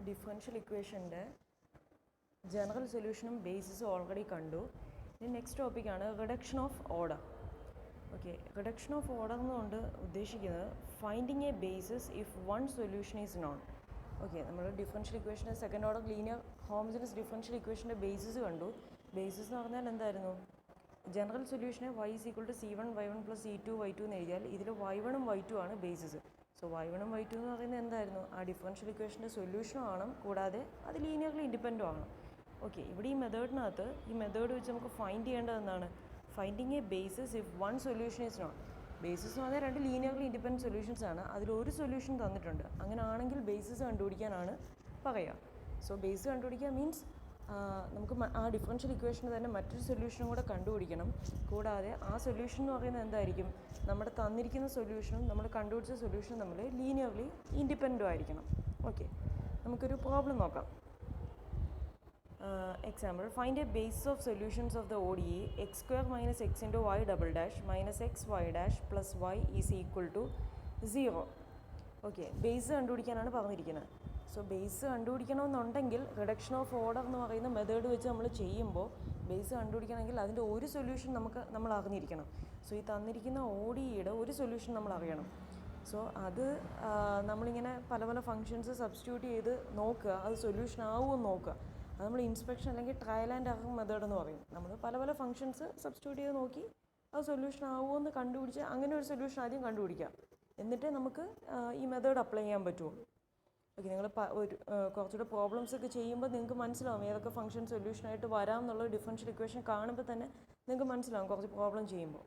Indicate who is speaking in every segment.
Speaker 1: Differential ഇക്വേഷൻ്റെ general സൊല്യൂഷനും ബേസിസും already കണ്ടു. ഇനി നെക്സ്റ്റ് ടോപ്പിക്കാണ് reduction of order. Okay, reduction of order എന്നുകൊണ്ട് ഉദ്ദേശിക്കുന്നത് finding a basis if one solution is known. Okay, നമ്മൾ ഡിഫറൻഷ്യൽ ഇക്വേഷൻ്റെ second order linear homogeneous differential ഇക്വേഷൻ്റെ ബേസിസ് കണ്ടു. ബേസിസ് എന്ന് പറഞ്ഞാൽ എന്തായിരുന്നു? General സൊല്യൂഷനെ y = c1 y1 + c2 y2 എന്ന് എഴുതിയാൽ ഇതിൽ y1 ഉം y2 ആണ് ബേസിസ്. സോ y1 ഉം y2 എന്ന് പറയുന്നത് എന്തായിരുന്നു? ആ ഡിഫറൻഷ്യൽ ഇക്വേഷൻ്റെ സൊല്യൂഷനും ആണ്, കൂടാതെ അത് ലീനിയർലി ഇൻഡിപെൻഡൻ്റും ആണ്. ഓക്കെ, ഇവിടെ ഈ മെത്തേഡിനകത്ത് ഈ മെത്തേഡ് വെച്ച് നമുക്ക് ഫൈൻഡ് ചെയ്യേണ്ടത് എന്താണ്? Finding a basis if one solution is non. Basis എന്ന് പറഞ്ഞാൽ രണ്ട് ലീനിയർലി ഇൻഡിപെൻഡൻറ്റ് സൊല്യൂഷൻസ് ആണ്. അതിലൊരു സൊല്യൂഷൻ തന്നിട്ടുണ്ട്. അങ്ങനെ ആണെങ്കിൽ ബേസിസ് കണ്ടുപിടിക്കാനാണ് പറയുക. സോ ബേസ് കണ്ടുപിടിക്കുക മീൻസ് നമുക്ക് ആ ഡിഫറൻഷ്യൽ ഇക്വേഷന് തന്നെ മറ്റൊരു സൊല്യൂഷനും കൂടെ കണ്ടുപിടിക്കണം. കൂടാതെ ആ സൊല്യൂഷൻ എന്ന് പറയുന്നത് എന്തായിരിക്കും? നമ്മുടെ തന്നിരിക്കുന്ന സൊല്യൂഷനും നമ്മൾ കണ്ടുപിടിച്ച സൊല്യൂഷനും തമ്മിൽ ലീനിയർലി ഇൻഡിപെൻഡൻ്റ് ആയിരിക്കണം. ഓക്കെ, നമുക്കൊരു പ്രോബ്ലം നോക്കാം. Example, find a basis of solutions of the ODE x square minus x into y double dash minus x y dash plus y is equal to 0. Okay, base കണ്ടുപിടിക്കാനാണ് പറഞ്ഞിരിക്കുന്നത്. So base കണ്ടുപിടിക്കണമെന്നുണ്ടെങ്കിൽ reduction of order എന്ന് പറയുന്ന method വെച്ച് നമ്മൾ ചെയ്യുമ്പോൾ base കണ്ടുപിടിക്കണമെങ്കിൽ അതിൻ്റെ ഒരു സൊല്യൂഷൻ നമ്മൾ അറിഞ്ഞിരിക്കണം. സോ ഈ തന്നിരിക്കുന്ന ODEയുടെ ഒരു സൊല്യൂഷൻ നമ്മൾ അറിയണം. സോ അത് നമ്മളിങ്ങനെ പല പല ഫങ്ഷൻസ് സബ്സ്റ്റിറ്റ്യൂട്ട് ചെയ്ത് നോക്കുക, അത് സൊല്യൂഷൻ ആവുമെന്ന് നോക്കുക. അത് നമ്മൾ ഇൻസ്പെക്ഷൻ അല്ലെങ്കിൽ ട്രയൽ ആൻഡ് എറർ മെത്തേഡ് എന്ന് പറയും. നമ്മൾ പല പല ഫങ്ഷൻസ് സബ്സ്റ്റിറ്റ്യൂട്ട് ചെയ്ത് നോക്കി അത് സൊല്യൂഷൻ ആവുമോ എന്ന് കണ്ടുപിടിച്ച് അങ്ങനെ ഒരു സൊല്യൂഷൻ ആദ്യം കണ്ടുപിടിക്കാം. എന്നിട്ടേ നമുക്ക് ഈ മെത്തേഡ് അപ്ലൈ ചെയ്യാൻ പറ്റുള്ളൂ. ഓക്കെ, നിങ്ങൾ കുറച്ചുകൂടെ പ്രോബ്ലംസ് ഒക്കെ ചെയ്യുമ്പോൾ നിങ്ങൾക്ക് മനസ്സിലാവും ഏതൊക്കെ ഫംഗ്ഷൻ സൊല്യൂഷനായിട്ട് വരാം എന്നുള്ള ഡിഫറൻഷ്യൽ ഇക്വേഷൻ കാണുമ്പോൾ തന്നെ നിങ്ങൾക്ക് മനസ്സിലാവും കുറച്ച് പ്രോബ്ലം ചെയ്യുമ്പോൾ.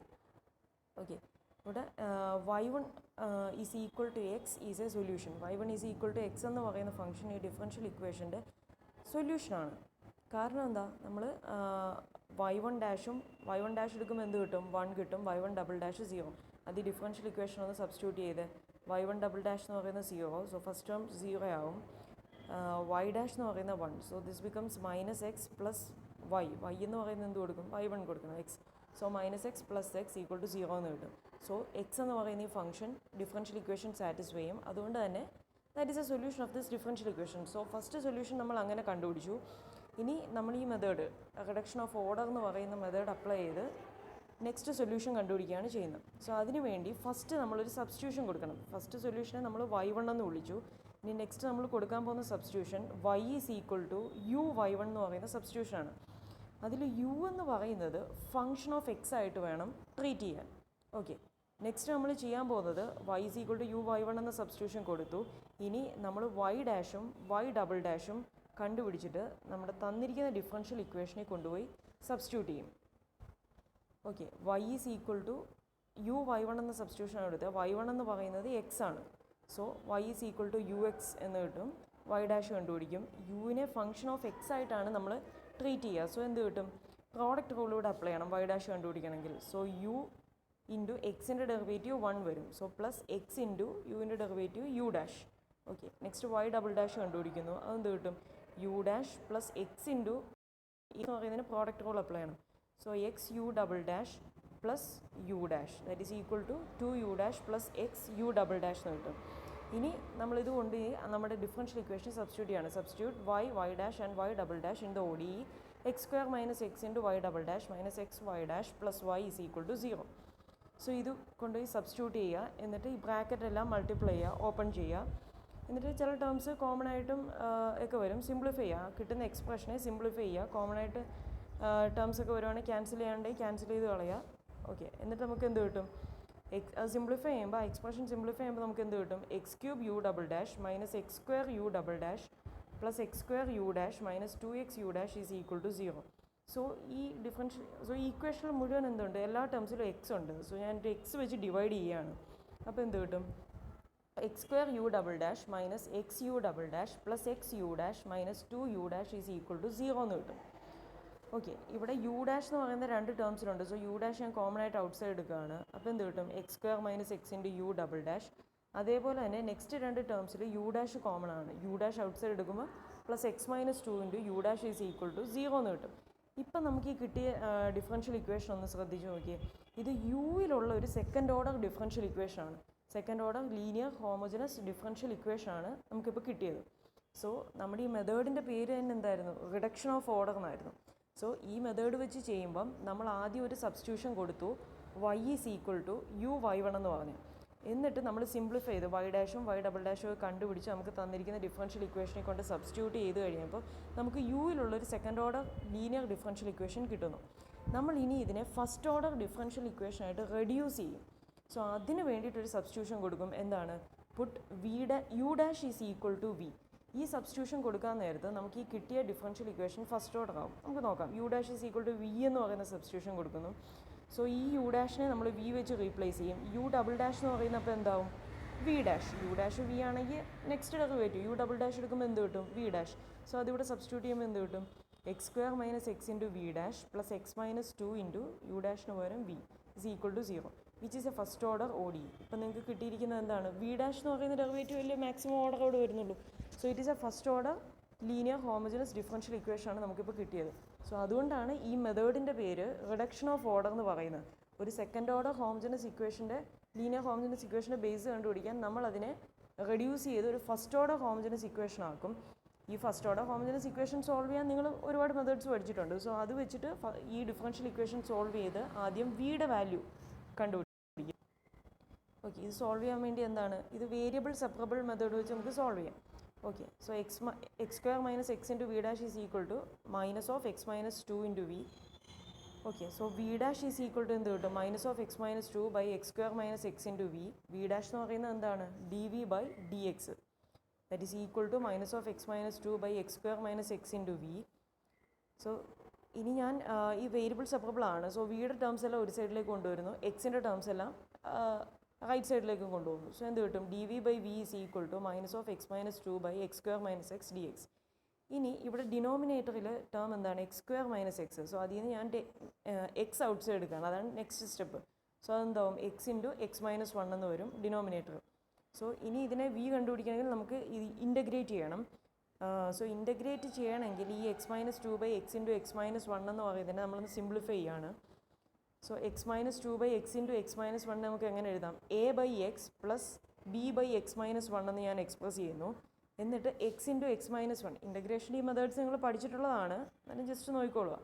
Speaker 1: ഓക്കെ, ഇവിടെ y1 is equal to x is a solution. y1 is equal to x എന്ന് പറയുന്ന ഫംഗ്ഷൻ ഈ ഡിഫറൻഷ്യൽ ഇക്വേഷൻ്റെ സൊല്യൂഷനാണ്. കാരണം എന്താ? നമ്മൾ y1 ഡാഷ് എടുക്കുമ്പോൾ എന്ത് കിട്ടും? 1 കിട്ടും. y1 double dash 0. അത് ഈ ഡിഫറൻഷ്യൽ ഇക്വേഷൻ ഒന്ന് സബ്സ്റ്റിറ്റ്യൂട്ട് ചെയ്ത് y1 ഡബിൾ ഡാഷ് എന്ന് പറയുന്നത് 0. സോ ഫസ്റ്റ് ടേം 0 ആവും. y ഡാഷ് എന്ന് പറയുന്നത് 1. So this becomes minus x plus y. y എന്ന് പറയുന്നത് എന്ത് കൊടുക്കും? y1 കൊടുക്കണം, x. So minus x plus x equal to 0 എന്ന് കിട്ടും. സോ എക്സ് എന്ന് പറയുന്ന ഈ ഫംഗ്ഷൻ ഡിഫറൻഷ്യൽ ഇക്വേഷൻ സാറ്റിസ്ഫൈ ചെയ്യും. അതുകൊണ്ട് തന്നെ that is a solution of this differential equation. So first solution നമ്മൾ അങ്ങനെ കണ്ടുപിടിച്ചു. ഇനി നമ്മൾ ഈ മെത്തേഡ് റിഡക്ഷൻ ഓഫ് ഓർഡർ എന്ന് പറയുന്ന മെത്തേഡ് അപ്ലൈ ചെയ്ത് നെക്സ്റ്റ് സൊല്യൂഷൻ കണ്ടുപിടിക്കുകയാണ് ചെയ്യുന്നത്. സോ അതിന് വേണ്ടി ഫസ്റ്റ് നമ്മളൊരു സബ്സ്റ്റിറ്റ്യൂഷൻ കൊടുക്കണം. ഫസ്റ്റ് സൊല്യൂഷനെ നമ്മൾ y1 എന്ന് വിളിച്ചു. ഇനി നെക്സ്റ്റ് നമ്മൾ കൊടുക്കാൻ പോകുന്ന substitution y is equal to u y1 എന്ന് പറയുന്ന സബ്സ്റ്റിറ്റ്യൂഷനാണ്. അതിൽ u എന്ന് പറയുന്നത് ഫങ്ഷൻ ഓഫ് എക്സ് ആയിട്ട് വേണം ട്രീറ്റ് ചെയ്യാൻ. ഓക്കെ, നെക്സ്റ്റ് നമ്മൾ ചെയ്യാൻ പോകുന്നത് y is equal to u y1 എന്ന സബ്സ്റ്റിറ്റ്യൂഷൻ കൊടുത്തു. ഇനി നമ്മൾ y ഡാഷും y ഡബിൾ ഡാഷും കണ്ടുപിടിച്ചിട്ട് നമ്മുടെ തന്നിരിക്കുന്ന ഡിഫറൻഷ്യൽ ഇക്വേഷനെ കൊണ്ടുപോയി സബ്സ്റ്റിറ്റ്യൂട്ട് ചെയ്യും. Okay, y is equal to u y1 എന്ന സബ്സ്റ്റിറ്റ്യൂഷൻ എടുത്ത് y1 എന്ന് പറയുന്നത് എക്സ് ആണ്. So y is equal to ux എന്ന് കിട്ടും. y ഡാഷ് കണ്ടുപിടിക്കും. യുവിനെ ഫംഗ്ഷൻ ഓഫ് എക്സ് ആയിട്ടാണ് നമ്മൾ ട്രീറ്റ് ചെയ്യുക. സോ എന്ത് കിട്ടും? പ്രോഡക്റ്റ് റൂളിലൂടെ അപ്ലൈ ചെയ്യണം y ഡാഷ് കണ്ടുപിടിക്കണമെങ്കിൽ. സോ u ഇൻറ്റു എക്സിൻ്റെ ഡെറിവേറ്റീവ് 1 വരും. സോ പ്ലസ് എക്സ് ഇൻറ്റു യുവിൻ്റെ derivative u dash. Okay, next y double dash കണ്ടുപിടിക്കുന്നു. അതെന്ത് കിട്ടും? U dash plus x into എന്ന് പറയുന്നതിന് പ്രോഡക്റ്റ് റൂൾ അപ്ലൈ ചെയ്യണം. So x u double dash plus u dash that is equal to 2u dash plus x u double dash എന്ന് കിട്ടും. ഇനി നമ്മളിത് കൊണ്ട് നമ്മുടെ ഡിഫറൻഷ്യൽ ഇക്വേഷൻ സബ്സ്റ്റിറ്റ്യൂട്ട് ചെയ്യാണ്. Substitute y dash and y double dash in the ODE x square minus x into y double dash minus x y dash plus y is equal to 0. So ഇത് കൊണ്ടുപോയി substitute ചെയ്യുക. എന്നിട്ട് ഈ bracket എല്ലാം multiply ചെയ്യുക, open ചെയ്യുക. എന്നിട്ട് ചില ടേംസ് കോമൺ ആയിട്ടും ഒക്കെ വരും. സിംപ്ലിഫൈ ചെയ്യുക, കിട്ടുന്ന എക്സ്പ്രഷനെ സിംപ്ലിഫൈ ചെയ്യുക. കോമൺ ആയിട്ട് ടേംസ് ഒക്കെ വരുവാണെങ്കിൽ ക്യാൻസൽ ചെയ്യാണ്ടെങ്കിൽ ക്യാൻസൽ ചെയ്ത് കളയുക. ഓക്കെ, എന്നിട്ട് നമുക്ക് എന്ത് കിട്ടും? സിംപ്ലിഫൈ ചെയ്യുമ്പോൾ എക്സ്പ്രഷൻ സിംപ്ലിഫൈ ചെയ്യുമ്പോൾ നമുക്ക് എന്ത് കിട്ടും? X cube u double dash minus x square u double dash plus x square u dash minus 2x u dash is equal to 0. So ഈ ഈക്വേഷനിൽ മുഴുവൻ എന്തുണ്ട്? എല്ലാ ടേംസിലും എക്സ് ഉണ്ട്. സോ ഞാൻ എക്സ് വെച്ച് ഡിവൈഡ് ചെയ്യുകയാണ്. അപ്പോൾ എന്ത് കിട്ടും? X square u double dash minus x u double dash plus x u dash minus 2u dash is equal to 0 എന്ന് കിട്ടും. ഓക്കെ, ഇവിടെ യു ഡാഷ് എന്ന് പറയുന്ന രണ്ട് ടേംസിലുണ്ട്. സോ യു ഡാഷ് ഞാൻ കോമൺ ആയിട്ട് ഔട്ട് സൈഡ് എടുക്കുകയാണ്. അപ്പോൾ എന്ത് കിട്ടും? X square minus x into u double dash. അതേപോലെ തന്നെ നെക്സ്റ്റ് രണ്ട് ടേംസിൽ യു ഡാഷ് കോമൺ ആണ്. യു ഡാഷ് ഔട്ട് സൈഡ് എടുക്കുമ്പോൾ plus x minus 2 into u dash is equal to 0 എന്ന് കിട്ടും. ഇപ്പം നമുക്ക് ഈ കിട്ടിയ ഡിഫറൻഷ്യൽ ഇക്വേഷൻ ഒന്ന് ശ്രദ്ധിച്ച് നോക്കിയേ. ഇത് യുവിലുള്ള ഒരു സെക്കൻഡ് ഓർഡർ ഡിഫറൻഷ്യൽ ഇക്വേഷൻ ആണ്. Second order linear homogeneous differential equation ആണ് നമുക്കിപ്പോൾ കിട്ടിയത്. സോ നമ്മുടെ ഈ മെത്തേഡിൻ്റെ പേര് തന്നെ എന്തായിരുന്നു, റിഡക്ഷൻ ഓഫ് ഓർഡർ എന്നായിരുന്നു. സോ ഈ മെത്തേഡ് വെച്ച് ചെയ്യുമ്പം നമ്മൾ ആദ്യം ഒരു സബ്സ്റ്റിറ്റ്യൂഷൻ കൊടുത്തു, y is equal to uy1 എന്ന് പറഞ്ഞു. എന്നിട്ട് നമ്മൾ സിംപ്ലിഫൈ ചെയ്ത് y ഡാഷും y ഡബിൾ ഡാഷും ഒക്കെ കണ്ടുപിടിച്ച് നമുക്ക് തന്നിരിക്കുന്ന ഡിഫറൻഷ്യൽ ഇക്വേഷനെ കൊണ്ട് സബ്സ്റ്റിറ്റ്യൂട്ട് ചെയ്ത് കഴിയുമ്പോൾ നമുക്ക് യുയിലുള്ളൊരു second order linear differential equation കിട്ടുന്നു. നമ്മൾ ഇനി ഇതിനെ ഫസ്റ്റ് ഓർഡർ ഡിഫറൻഷ്യൽ ഇക്വേഷനായിട്ട് റെഡ്യൂസ് ചെയ്യും. സോ അതിന് വേണ്ടിയിട്ടൊരു സബ്സ്റ്റിറ്റ്യൂഷൻ കൊടുക്കും. എന്താണ്, put u dash is equal to v. ഈ സബ്സ്റ്റിറ്റ്യൂഷൻ കൊടുക്കാൻ നേരത്ത് നമുക്ക് ഈ കിട്ടിയ ഡിഫറൻഷ്യൽ ഇക്വേഷൻ ഫസ്റ്റ് ഓർഡർ ആവും. നമുക്ക് നോക്കാം. u dash is equal to v എന്ന് പറയുന്ന സബ്സ്റ്റിറ്റ്യൂഷൻ കൊടുക്കുന്നു. സോ ഈ യു ഡാഷിനെ നമ്മൾ വി വെച്ച് റീപ്ലേസ് ചെയ്യും. യു ഡബിൾ ഡാഷ് എന്ന് പറയുന്നപ്പോൾ എന്താവും, v dash. U dash v ആണെങ്കിൽ next derivative u double dash എടുക്കുമ്പോൾ എന്ത് കിട്ടും, വി ഡാഷ്. സോ അതിവിടെ സബ്സ്റ്റിറ്റ്യൂട്ട് ചെയ്യുമ്പോൾ എന്ത് കിട്ടും, x square minus x into v dash plus x minus 2 into u ഡാഷിന് പകരം v is equal to 0, which is a first order ODE. ഇപ്പം നിങ്ങൾക്ക് കിട്ടിയിരിക്കുന്നത് എന്താണ്, വി ഡാഷ് എന്ന് പറയുന്ന ഡെറിവേറ്റീവ് അല്ലേ മാക്സിമം ഓർഡറോട് വരുന്നുള്ളൂ. So it is a first order linear homogeneous differential equation ആണ് നമുക്കിപ്പോൾ കിട്ടിയത്. സോ അതുകൊണ്ടാണ് ഈ മെത്തേഡിൻ്റെ പേര് റിഡക്ഷൻ ഓഫ് ഓർഡർ എന്ന് പറയുന്നത്. ഒരു സെക്കൻഡ് ഓർഡർ ഹോമോജനസ് ഇക്വേഷൻ്റെ ലീനിയർ ഹോമോജനസ് ഇക്വേഷൻ്റെ ബേസ് കണ്ടുപിടിക്കാൻ നമ്മൾ അതിനെ റെഡ്യൂസ് ചെയ്ത് ഒരു ഫസ്റ്റ് ഓർഡർ ഹോമോജനസ് ഇക്വേഷൻ ആക്കും. ഈ first order homogeneous equation solve ചെയ്യാൻ നിങ്ങൾ ഒരുപാട് മെത്തേഡ്സ് പഠിച്ചിട്ടുണ്ട്. സോ അത് വെച്ചിട്ട് ഈ ഡിഫറൻഷ്യൽ ഇക്വേഷൻ സോൾവ് ചെയ്ത് ആദ്യം വിയുടെ വാല്യൂ കണ്ടുപിടിക്കും. ഓക്കെ, ഇത് സോൾവ് ചെയ്യാൻ വേണ്ടി എന്താണ്, ഇത് വേരിയബിൾ സെപ്പറബിൾ മെത്തേഡ് വെച്ച് നമുക്ക് സോൾവ് ചെയ്യാം. Okay, so x square minus x into v dash is equal to minus of x minus 2 into v. Okay, so v dash is equal to എന്ത് കിട്ടും, minus of x minus 2 by x square minus x into v. V dash എന്ന് പറയുന്നത് എന്താണ്, d v by d x. That is equal to minus of x minus 2 by x square minus x into V. So ഇനി ഞാൻ ഈ variable separable ആണ്. So വിയുടെ terms എല്ലാം ഒരു സൈഡിലേക്ക് കൊണ്ടുവരുന്നു, എക്സിൻ്റെ ടേംസ് എല്ലാം റൈറ്റ് സൈഡിലേക്കും കൊണ്ടുപോകുന്നു. സോ എന്ത് കിട്ടും, d v by v is equal to minus of x minus 2 by x square minus x d x. ഇനി ഇവിടെ ഡിനോമിനേറ്ററിൽ ടേം എന്താണ്, x square minus x. So അതിൽ നിന്ന് ഞാൻ എക്സ് ഔട്ട് സൈഡ് എടുക്കുകയാണ്, അതാണ് നെക്സ്റ്റ് സ്റ്റെപ്പ്. സോ അതെന്താവും, എക്സ് ഇൻറ്റു എക്സ് മൈനസ് 1 എന്ന് വരും ഡിനോമിനേറ്റർ. സോ ഇനി ഇതിനെ വി കണ്ടുപിടിക്കണമെങ്കിൽ നമുക്ക് ഇൻ്റഗ്രേറ്റ് ചെയ്യണം. സോ ഇൻ്റഗ്രേറ്റ് ചെയ്യണമെങ്കിൽ ഈ x minus 2 by x into x minus 1 എന്ന് പറയുന്നതിനെ നമ്മളൊന്ന് സിംപ്ലിഫൈ ചെയ്യാണ്. So x minus 2 by x into x minus 1 നമുക്ക് എങ്ങനെ എഴുതാം, a by x plus b by x minus 1 എന്ന് ഞാൻ എക്സ്പ്രസ് ചെയ്യുന്നു. എന്നിട്ട് x into x minus 1, integration ഈ മെത്തേഡ്സ് നിങ്ങൾ പഠിച്ചിട്ടുള്ളതാണ്, എന്നാലും ജസ്റ്റ് നോക്കിക്കോളുക.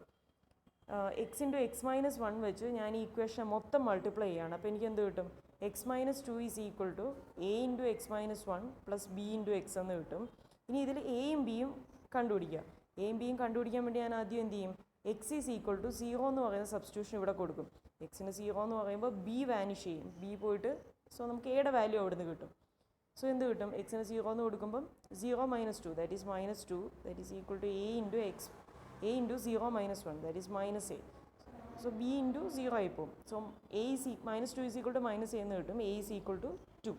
Speaker 1: എക്സ് ഇൻറ്റു എക്സ് മൈനസ് 1 വെച്ച് ഞാൻ ഈ ഇക്വേഷൻ മൊത്തം മൾട്ടിപ്ലൈ ചെയ്യുകയാണ്. അപ്പോൾ എനിക്ക് എന്ത് കിട്ടും, x minus 2 is equal to a into x minus 1 plus b into x എന്ന് കിട്ടും. ഇനി ഇതിൽ എയും ബിയും കണ്ടുപിടിക്കുക. എയും ബിയും കണ്ടുപിടിക്കാൻ വേണ്ടി ഞാൻ ആദ്യം എന്ത് ചെയ്യും, എക്സ് ഈസ് ഈക്വൽ ടു 0 എന്ന് പറയുന്ന സബ്സ്റ്റിറ്റ്യൂഷൻ ഇവിടെ കൊടുക്കും. എക്സിന് 0 എന്ന് പറയുമ്പോൾ ബി വാനിഷ് ചെയ്യും, ബി പോയിട്ട് സോ നമുക്ക് എയുടെ വാല്യൂ അവിടെ നിന്ന് കിട്ടും. സോ എന്ത് കിട്ടും, എക്സിന് 0 എന്ന് കൊടുക്കുമ്പം 0 minus 2 that is minus 2 that is equal to a into x, a into 0 minus 1 that is minus a. So b into 0 ആയിപ്പോവും. So a is minus 2 is equal to minus a എന്ന് കിട്ടും, A is equal to 2.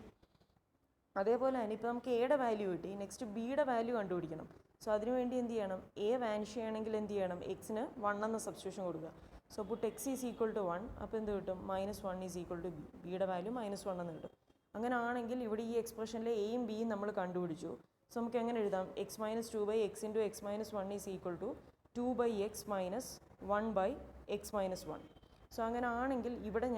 Speaker 1: അതേപോലെ തന്നെ ഇപ്പോൾ നമുക്ക് എയുടെ value കിട്ടി, next ബിയുടെ വാല്യൂ കണ്ടുപിടിക്കണം. സോ അതിനുവേണ്ടി എന്ത് ചെയ്യണം, എ വാനിഷ് ചെയ്യണമെങ്കിൽ എന്ത് ചെയ്യണം, എക്സിന് 1 എന്ന സബ്സ്റ്റിറ്റ്യൂഷൻ കൊടുക്കുക. So put x is equal to 1, അപ്പോൾ എന്ത് കിട്ടും, minus 1 is equal to b, ബിയുടെ വാല്യൂ മൈനസ് 1 എന്ന് കിട്ടും. അങ്ങനെ ആണെങ്കിൽ ഇവിടെ ഈ എക്സ്പ്രഷനിലെ എയും ബിയും നമ്മൾ കണ്ടുപിടിച്ചു. സോ നമുക്ക് എങ്ങനെ എഴുതാം, x minus 2 by x into x minus 1 is equal to 2 by x minus 1 by x minus 1. So അങ്ങനെ ആണെങ്കിൽ ഇവിടെ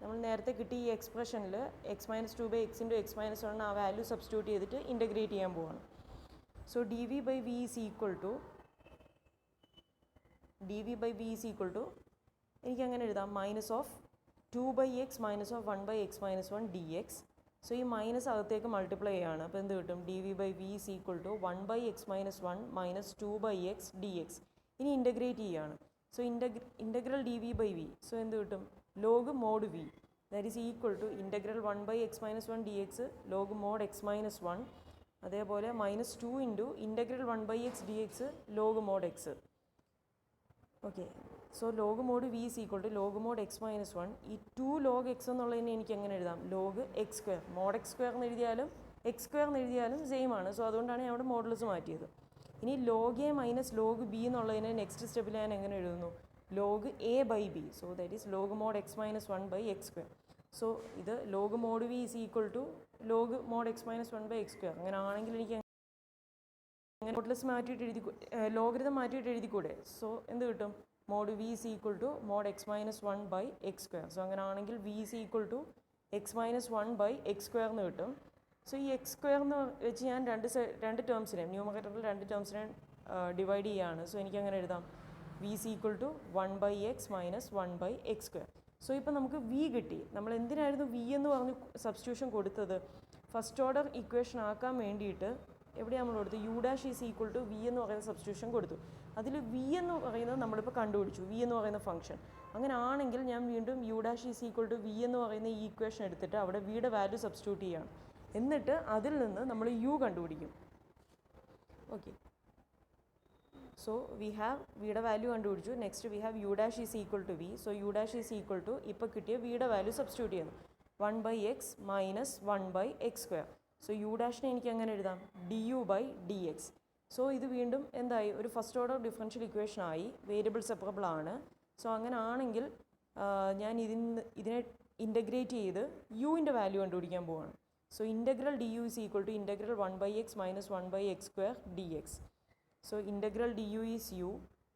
Speaker 1: നമ്മൾ നേരത്തെ കിട്ടിയ ഈ എക്സ്പ്രഷനിൽ x minus 2 by x into x minus 1 ആ വാല്യൂ സബ്സ്റ്റിറ്റ്യൂട്ട് ചെയ്തിട്ട് ഇൻ്റഗ്രേറ്റ് ചെയ്യാൻ പോവാണ്. So d v by v is equal to എനിക്ക് അങ്ങനെ എഴുതാം, minus of 2 by x minus of 1 by x minus 1 d x. So ഈ മൈനസ് അകത്തേക്ക് multiply ചെയ്യാണ്. അപ്പോൾ എന്ത് കിട്ടും, d v by v is equal to 1 by x minus 1 minus 2 by x d x. ഇനി ഇൻ്റഗ്രേറ്റ് ചെയ്യുകയാണ്. So integral d v by v, so എന്ത് കിട്ടും, log mod v that is equal to integral 1 by x minus 1 d x log mod x minus 1. അതേപോലെ minus 2 into integral 1 by x d x log mod x. Okay, so log mod v is equal to log mod x minus 1. ഈ 2 log x എന്നുള്ളതിനെ എനിക്ക് എങ്ങനെ എഴുതാം, log x square. Mod x square എന്ന് എഴുതിയാലും X square എന്ന് എഴുതിയാലും same ആണ്. സോ അതുകൊണ്ടാണ് ഞാൻ അവിടെ മോഡൽസ് മാറ്റിയത്. ഇനി log a minus log b എന്നുള്ളതിനെ നെക്സ്റ്റ് സ്റ്റെപ്പിൽ ഞാൻ എങ്ങനെ എഴുതുന്നു, log a by b. So that is log mod x minus 1 by x square. So ഇത് log mod v is equal to log mod x minus 1 by x square. അങ്ങനെ ആണെങ്കിൽ എനിക്ക് models മാറ്റിയിട്ട് ലോഗരിതം മാറ്റിയിട്ട് എഴുതിക്കൂടെ. സോ എന്ത് കിട്ടും, mod v is equal to mod x minus 1 by x square. So അങ്ങനെ ആണെങ്കിൽ v is equal to x minus 1 by x square എന്ന് കിട്ടും. സോ ഈ എക്സ് സ്ക്വയർ എന്ന് വെച്ച് ഞാൻ രണ്ട് ടേംസിനെ ന്യൂമറേറ്ററിൽ രണ്ട് ടേംസിനെ ഡിവൈഡ് ചെയ്യുകയാണ്. സോ എനിക്ക് അങ്ങനെ എഴുതാം v is equal to 1/x minus 1/x square. So ഇപ്പം നമുക്ക് വി കിട്ടി. നമ്മൾ എന്തിനായിരുന്നു വി എന്ന് പറഞ്ഞ് സബ്സ്റ്റിറ്റ്യൂഷൻ കൊടുത്തത്? ഫസ്റ്റ് ഓർഡർ ഇക്വേഷൻ ആക്കാൻ വേണ്ടിയിട്ട് എവിടെയാണ് നമ്മൾ കൊടുത്തത്? U dash is equal to v എന്ന് പറയുന്ന സബ്സ്റ്റിറ്റ്യൂഷൻ കൊടുത്തു. അതിൽ വി എന്ന് പറയുന്നത് നമ്മളിപ്പോൾ കണ്ടുപിടിച്ചു, വി എന്ന് പറയുന്ന ഫംഗ്ഷൻ. അങ്ങനെ ആണെങ്കിൽ ഞാൻ വീണ്ടും u dash is equal to v എന്ന് പറയുന്ന ഈ ഇക്വേഷൻ എടുത്തിട്ട് അവിടെ വിയുടെ വാല്യൂ സബ്സ്റ്റിറ്റ്യൂട്ട് ചെയ്യുകയാണ്. എന്നിട്ട് അതിൽ നിന്ന് നമ്മൾ യു കണ്ടുപിടിക്കും. ഓക്കെ, സോ വി ഹാവ് വിയുടെ വാല്യൂ കണ്ടുപിടിച്ചു. Next we have u dash is equal to v. So u dash is equal to ഇപ്പോൾ കിട്ടിയ വിയുടെ വാല്യൂ സബ്സ്റ്റിറ്റ്യൂട്ട് ചെയ്യുന്നു, 1/x minus 1/x square. So u ഡാഷിനെ എനിക്ക് എങ്ങനെ എഴുതാം? du/dx. സോ ഇത് വീണ്ടും എന്തായി? ഒരു ഫസ്റ്റ് ഓർഡർ ഡിഫറൻഷ്യൽ ഇക്വേഷൻ ആയി, വേരിയബിൾ സെപ്പറബിൾ ആണ്. സോ അങ്ങനെ ആണെങ്കിൽ ഞാൻ ഇതിനെ ഇൻ്റഗ്രേറ്റ് ചെയ്ത് യുവിൻ്റെ വാല്യൂ കണ്ടുപിടിക്കാൻ പോവുകയാണ്. So integral du is equal to integral 1/x minus 1/x square dx. So integral du is u,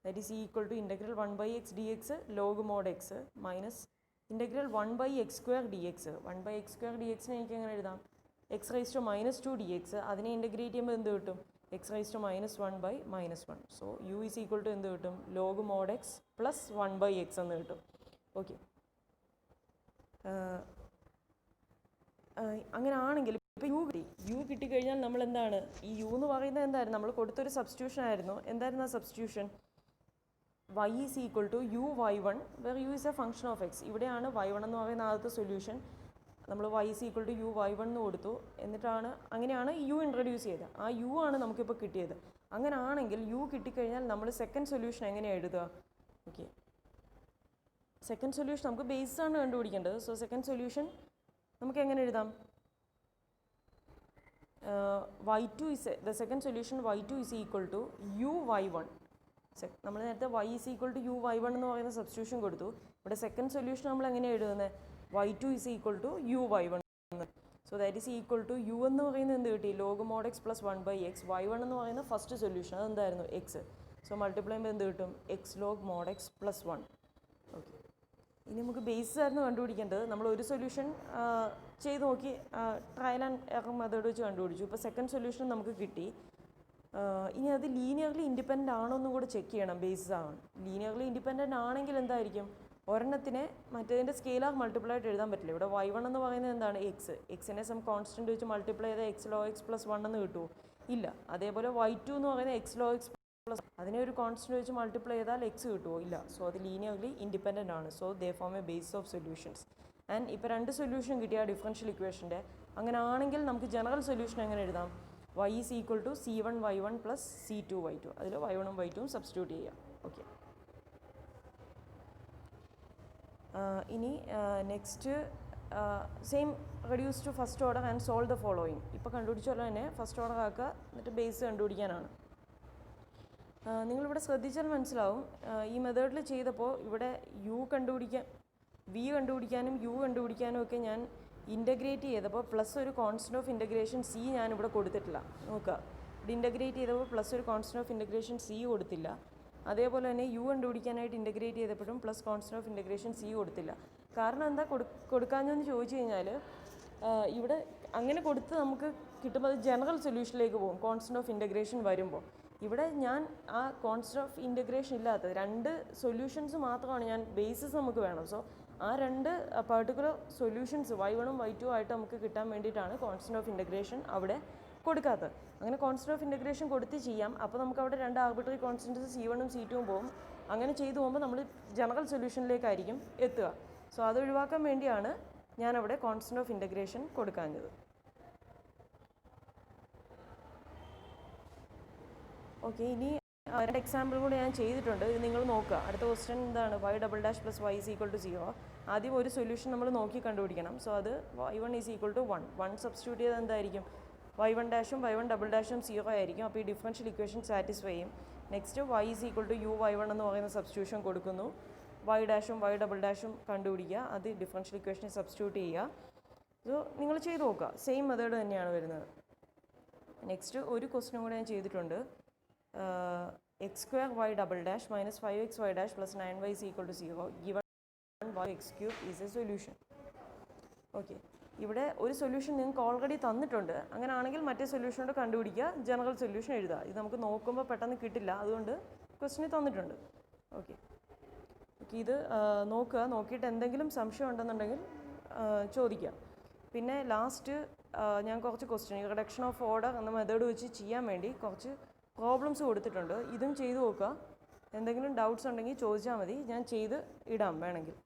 Speaker 1: that is equal to integral 1/x dx log mod x minus integral 1/x square dx. 1/x square dxനെ എനിക്ക് എങ്ങനെ എഴുതാം? x raise to -2 dx. അതിനെ integrate ചെയ്യുമ്പോൾ എന്ത് കിട്ടും? x raise to -1/-1. So u is equal to എന്ത് കിട്ടും? Log mod x plus 1/x എന്ന് കിട്ടും. ഓക്കെ, അങ്ങനെ ആണെങ്കിൽ ഇപ്പോൾ യു കിട്ടിക്കഴിഞ്ഞാൽ നമ്മൾ എന്താണ് ഈ യു എന്ന് പറയുന്നത്? എന്തായിരുന്നു? നമ്മൾ കൊടുത്തൊരു സബ്സ്റ്റിറ്റ്യൂഷൻ ആയിരുന്നു. എന്തായിരുന്നു ആ substitution? y is equal to u/y1 where u is a function of x. ഇവിടെയാണ് y1 എന്ന് പറയുന്ന ആദ്യത്തെ സൊല്യൂഷൻ. നമ്മൾ y is equal to u/y1 എന്ന് കൊടുത്തു. എന്നിട്ടാണ് അങ്ങനെയാണ് യു ഇൻട്രൊഡ്യൂസ് ചെയ്തത്. ആ യു ആണ് നമുക്കിപ്പോൾ കിട്ടിയത്. അങ്ങനെ ആണെങ്കിൽ യു കിട്ടിക്കഴിഞ്ഞാൽ നമ്മൾ സെക്കൻഡ് സൊല്യൂഷൻ എങ്ങനെയാണ് എഴുതുക? ഓക്കെ, സെക്കൻഡ് സൊല്യൂഷൻ നമുക്ക് ബേസ് ആണ് കണ്ടുപിടിക്കേണ്ടത്. സോ സെക്കൻഡ് സൊല്യൂഷൻ നമുക്ക് എങ്ങനെ എഴുതാം? y2 is the second solution, y2 is equal to u/y1. നമ്മൾ നേരത്തെ y is equal to u/y1 എന്ന് പറയുന്ന സബ്സ്റ്റിറ്റ്യൂഷൻ കൊടുത്തു. ഇവിടെ സെക്കൻഡ് സൊല്യൂഷൻ നമ്മൾ എങ്ങനെയാണ് എഴുതുന്നത്? y2 is equal to u/y1. So that is equal to u എന്ന് പറയുന്നത് എന്ത് കിട്ടി? Log mod x plus 1/x. y1 എന്ന് പറയുന്ന ഫസ്റ്റ് സൊല്യൂഷൻ അതെന്തായിരുന്നു? എക്സ്. സോ മൾട്ടിപ്ലൈ ചെയ്യുമ്പോൾ എന്ത് കിട്ടും? X log mod x plus 1. Okay, ഇനി നമുക്ക് ബേസ് ആയിരുന്നു കണ്ടുപിടിക്കേണ്ടത്. നമ്മൾ ഒരു സൊല്യൂഷൻ ചെയ്ത് നോക്കി, ട്രയൽ ആൻഡ് എറർ മെത്തേഡ് വെച്ച് കണ്ടുപിടിച്ചു. ഇപ്പോൾ സെക്കൻഡ് സൊല്യൂഷൻ നമുക്ക് കിട്ടി. ഇനി അത് ലീനിയർലി ഇൻഡിപെൻഡൻ്റ് ആണോ എന്നും കൂടെ ചെക്ക് ചെയ്യണം. ബേസ് ആണ് ലീനിയർലി ഇൻഡിപെൻഡൻ്റ് ആണെങ്കിൽ എന്തായിരിക്കും? ഒരെണ്ണത്തിനെ മറ്റേതിൻ്റെ സ്കെയിലാർ മൾട്ടിപ്ലൈ ആയിട്ട് എഴുതാൻ പറ്റില്ല. ഇവിടെ y1 എന്ന് പറയുന്നത് എന്താണ്? എക്സ്. എക്സിനെ സം കോൺസ്റ്റൻറ്റ് വെച്ച് മൾട്ടിപ്ലൈ ചെയ്താൽ x log x പ്ലസ് 1 എന്ന് കിട്ടുമോ? ഇല്ല. അതേപോലെ y2 എന്ന് പറയുന്നത് x log x പ്ലസ് അതിനെ ഒരു കോൺസ്റ്റൻറ്റ് വെച്ച് മൾട്ടിപ്ലൈ ചെയ്താൽ x കിട്ടുമോ? ഇല്ല. സോ അത് ലീനിയർലി ഇൻഡിപെൻഡൻ്റ് ആണ്. So they form A base of solutions. And ഇപ്പോൾ രണ്ട് സൊല്യൂഷൻ കിട്ടിയ ഡിഫറൻഷ്യൽ ഇക്വേഷൻ്റെ. അങ്ങനെ ആണെങ്കിൽ നമുക്ക് ജനറൽ സൊല്യൂഷൻ എങ്ങനെ എഴുതാം? y is equal to c1y1 plus c2y2. അതിൽ y1ഉം y2ഉം സബ്സ്റ്റിറ്റ്യൂട്ട് ചെയ്യാം. ഓക്കെ, ഇനി next same reduce to first order and solve the following. ഇപ്പോൾ കണ്ടുപിടിച്ചോളൂ തന്നെ ഫസ്റ്റ് ഓർഡർ ആക്കുക, എന്നിട്ട് ബേസ് കണ്ടുപിടിക്കാനാണ്. നിങ്ങളിവിടെ ശ്രദ്ധിച്ചാൽ മനസ്സിലാവും, ഈ മെത്തേഡിൽ ചെയ്തപ്പോൾ ഇവിടെ വി കണ്ടുപിടിക്കാനും യു കണ്ടുപിടിക്കാനും ഒക്കെ ഞാൻ ഇൻ്റഗ്രേറ്റ് ചെയ്തപ്പോൾ പ്ലസ് ഒരു കോൺസ്റ്റൻറ്റ് ഓഫ് ഇൻ്റഗ്രേഷൻ സി ഞാനിവിടെ കൊടുത്തിട്ടില്ല. നോക്കുക, ഇത് ഇൻ്റഗ്രേറ്റ് ചെയ്തപ്പോൾ പ്ലസ് ഒരു കോൺസ്റ്റൻറ്റ് ഓഫ് ഇൻ്റഗ്രേഷൻ സി കൊടുത്തില്ല. അതേപോലെ തന്നെ യു കണ്ടുപിടിക്കാനായിട്ട് ഇൻ്റഗ്രേറ്റ് ചെയ്തപ്പോഴും plus constant of integration c കൊടുത്തില്ല. കാരണം എന്താ കൊടുക്കാഞ്ഞെന്ന് ചോദിച്ചു കഴിഞ്ഞാൽ, ഇവിടെ അങ്ങനെ കൊടുത്ത് നമുക്ക് കിട്ടുമ്പോൾ അത് ജനറൽ സൊല്യൂഷനിലേക്ക് പോകും കോൺസ്റ്റൻറ്റ് ഓഫ് ഇൻ്റഗ്രേഷൻ വരുമ്പോൾ. ഇവിടെ ഞാൻ ആ കോൺസ്റ്റൻറ്റ് ഓഫ് ഇൻ്റഗ്രേഷൻ ഇല്ലാത്തത് രണ്ട് സൊല്യൂഷൻസ് മാത്രമാണ് ഞാൻ ബേസിസ് നമുക്ക് വേണം. സോ ആ രണ്ട് പർട്ടിക്കുലർ സൊല്യൂഷൻസ് y1ഉം y2 ആയിട്ട് നമുക്ക് കിട്ടാൻ വേണ്ടിയിട്ടാണ് കോൺസ്റ്റൻറ്റ് ഓഫ് ഇൻ്റഗ്രേഷൻ അവിടെ കൊടുക്കാത്തത്. അങ്ങനെ കോൺസ്റ്റൻറ്റ് ഓഫ് ഇൻ്റഗ്രേഷൻ കൊടുത്ത് ചെയ്യാം. അപ്പോൾ നമുക്ക് അവിടെ രണ്ട് ആർബിട്രറി കോൺസ്റ്റൻറ്റ്സ് c1ഉം c2ഉം പോകും. അങ്ങനെ ചെയ്തു പോകുമ്പോൾ നമ്മൾ ജനറൽ സൊല്യൂഷനിലേക്കായിരിക്കും എത്തുക. സോ അത് ഒഴിവാക്കാൻ വേണ്ടിയാണ് ഞാനവിടെ കോൺസ്റ്റൻറ്റ് ഓഫ് ഇൻ്റഗ്രേഷൻ കൊടുക്കാഞ്ഞത്. ഓക്കെ, ഇനി രണ്ട് എക്സാമ്പിൾ കൂടെ ഞാൻ ചെയ്തിട്ടുണ്ട്. ഇത് നിങ്ങൾ നോക്കുക. അടുത്ത ക്വസ്റ്റ്യൻ എന്താണ്? y" plus y is equal to 0. ആദ്യം ഒരു സൊല്യൂഷൻ നമ്മൾ നോക്കി കണ്ടുപിടിക്കണം. സോ അത് y1 is equal to 1. 1 substitute ചെയ്താൽ എന്തായിരിക്കും? y1'ഉം y1"ഉം 0 ആയിരിക്കും. അപ്പോൾ ഈ ഡിഫറൻഷ്യൽ ഇക്വേഷൻ സാറ്റിസ്ഫൈ ചെയ്യും. Next y is equal to u/y1 എന്ന് പറയുന്ന സബ്സ്റ്റിറ്റ്യൂഷൻ കൊടുക്കുന്നു. y''ഉം y"'ഉം കണ്ടുപിടിക്കുക. അത് ഡിഫറൻഷ്യൽ ഇക്വേഷനെ സബ്സ്റ്റിറ്റ്യൂട്ട് ചെയ്യുക. സോ നിങ്ങൾ ചെയ്ത് നോക്കുക. സെയിം മെത്തേഡ് തന്നെയാണ് വരുന്നത്. നെക്സ്റ്റ് ഒരു ക്വസ്റ്റ്യൻ കൂടെ ഞാൻ ചെയ്തിട്ടുണ്ട്. x² y" minus 5xy' plus 9y is equal to 0 given y x cube is a solution. Okay, ഇവിടെ ഒരു സൊല്യൂഷൻ നിങ്ങൾക്ക് ഓൾറെഡി തന്നിട്ടുണ്ട്. അങ്ങനെയാണെങ്കിൽ മറ്റേ സൊല്യൂഷനോട് കണ്ടുപിടിക്കുക, ജനറൽ സൊല്യൂഷൻ എഴുതുക. ഇത് നമുക്ക് നോക്കുമ്പോൾ പെട്ടെന്ന് കിട്ടില്ല, അതുകൊണ്ട് ക്വസ്റ്റിന് തന്നിട്ടുണ്ട്. ഓക്കെ, ഇത് നോക്കുക. നോക്കിയിട്ട് എന്തെങ്കിലും സംശയം ഉണ്ടെന്നുണ്ടെങ്കിൽ ചോദിക്കുക. പിന്നെ ലാസ്റ്റ് ഞാൻ കുറച്ച് ക്വസ്റ്റ്യൻ റിഡക്ഷൻ ഓഫ് ഓർഡർ എന്ന മെത്തേഡ് വെച്ച് ചെയ്യാൻ വേണ്ടി കുറച്ച് പ്രോബ്ലംസ് കൊടുത്തിട്ടുണ്ട്. ഇതും ചെയ്ത് നോക്കുക. എന്തെങ്കിലും ഡൗട്ട്സ് ഉണ്ടെങ്കിൽ ചോദിച്ചാൽ മതി, ഞാൻ ചെയ്ത് ഇടാം വേണമെങ്കിൽ.